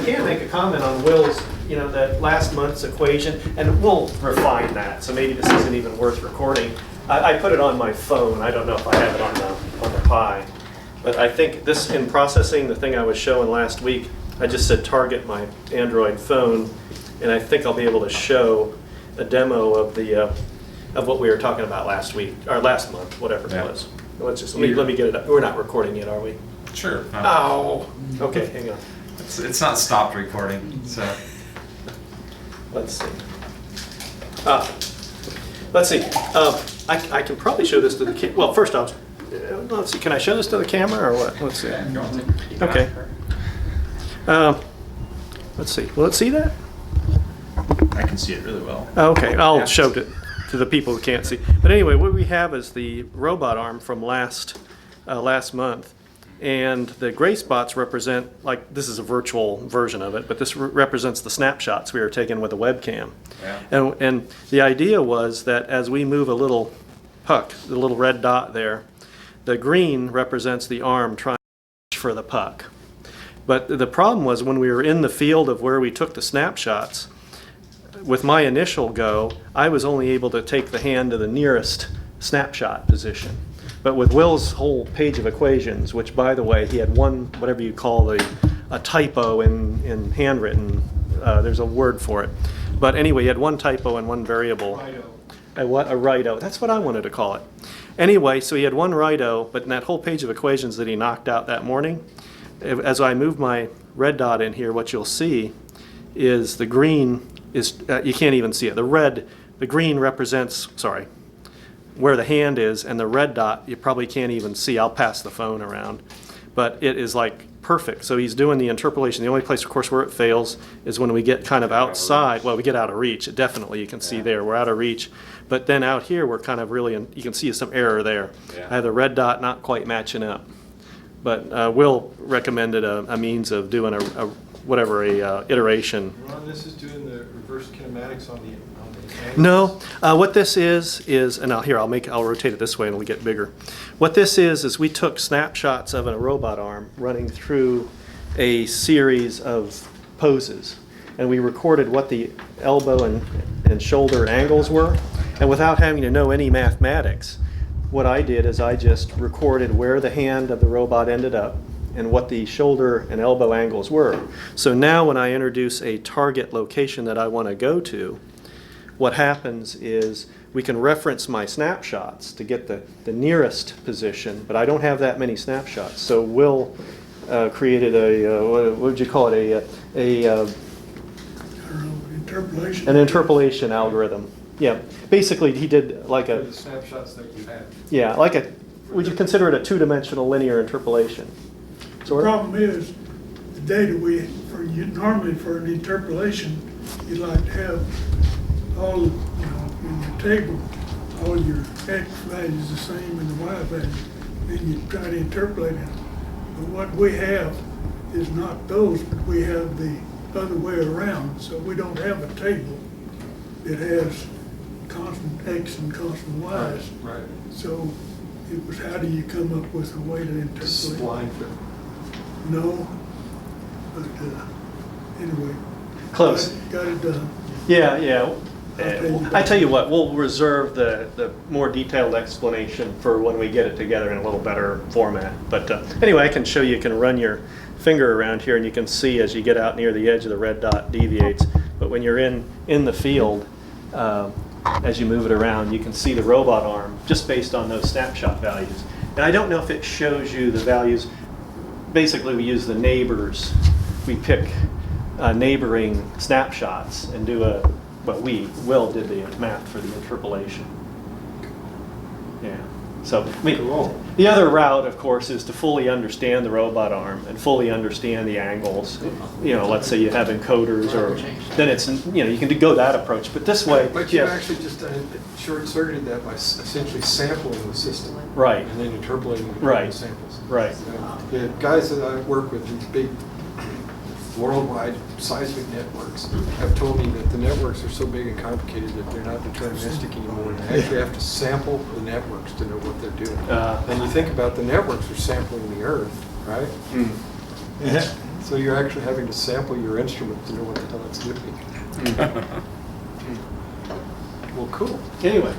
can make a comment on Will's, that last month's equation, and we'll refine that. So maybe this isn't even worth recording. I put it on my phone. I don't know if I have it on the Pi, but I think this in processing, the thing I was showing last week, I just said target my Android phone, and I think I'll be able to show a demo of the of what we were talking about last week or last month, whatever it was. Let me get it up. We're not recording yet, are we? Sure. Oh, okay, hang on. It's not stopped recording, so. Let's see. Let's see. I can probably show this to the kid. Well, first off, let's see. Can I show this to the camera or what? Let's see. Okay. Let's see. Will it see that? I can see it really well. Okay, I'll show it to the people who can't see. But anyway, what we have is the robot arm from last month. And the gray spots represent, like, this is a virtual version of it, but this represents the snapshots we were taking with a webcam. Yeah. And the idea was that as we move a little puck, the little red dot there, the green represents the arm trying to reach for the puck. But the problem was when we were in the field of where we took the snapshots, with my initial go, I was only able to take the hand to the nearest snapshot position. But with Will's whole page of equations, which, by the way, he had one, whatever you call a typo in handwritten, there's a word for it. But anyway, he had one typo and one variable. A what? A right-o. That's what I wanted to call it. Anyway, so he had one right-o, but in that whole page of equations that he knocked out that morning, as I move my red dot in here, what you'll see is the green is, you can't even see it. The green represents, sorry, where the hand is, and the red dot you probably can't even see. I'll pass the phone around, but it is like perfect. So he's doing the interpolation. The only place, of course, where it fails is when we get kind of outside. Well, we get out of reach. Definitely, you can see there we're out of reach. But then out here we're kind of really, you can see some error there. Yeah. I have the red dot not quite matching up. But Will recommended a means of doing a iteration. Ron, this is doing the reverse kinematics on the angles? No, what this is, and I'll rotate it this way and it'll get bigger. What this is we took snapshots of a robot arm running through a series of poses, and we recorded what the elbow and shoulder angles were, and without having to know any mathematics, what I did is I just recorded where the hand of the robot ended up and what the shoulder and elbow angles were. So now when I introduce a target location that I want to go to, what happens is we can reference my snapshots to get the nearest position, but I don't have that many snapshots. So Will created what would you call it? Interpolation. An interpolation algorithm. Yeah, basically he did like the snapshots that you had. Yeah, would you consider it a two-dimensional linear interpolation? The problem is the data normally for an interpolation, you'd like to have all, in your table, all your X values the same and the Y value. Then you try to interpolate it. But what we have is not those, but we have the other way around. So we don't have a table that has constant X and constant Y's. Right. So it was, how do you come up with a way to interpolate? Spline fit. No, but anyway. Close. Got it done. Yeah. I tell you what. what, we'll reserve the more detailed explanation for when we get it together in a little better format. But anyway, I can show you can run your finger around here and you can see as you get out near the edge of the red dot deviates. But when you're in the field, as you move it around, you can see the robot arm just based on those snapshot values. And I don't know if it shows you the values. Basically, we use the neighbors. We pick neighboring snapshots and do Will did the math for the interpolation. Yeah. So the other route, of course, is to fully understand the robot arm and fully understand the angles. Let's say you have encoders, or then it's you can go that approach. But this way, But you actually just short-circuited that by essentially sampling the system. Right. And then interpolating Right. the samples. Right. The guys that I work with, these big worldwide seismic networks, have told me that the networks are so big and complicated that they're not deterministic anymore. And they actually have to sample the networks to know what they're doing. And you think about the networks are sampling the Earth, right? Mm. Yeah. So you're actually having to sample your instrument to know what the hell it's doing. Well, cool. Anyway,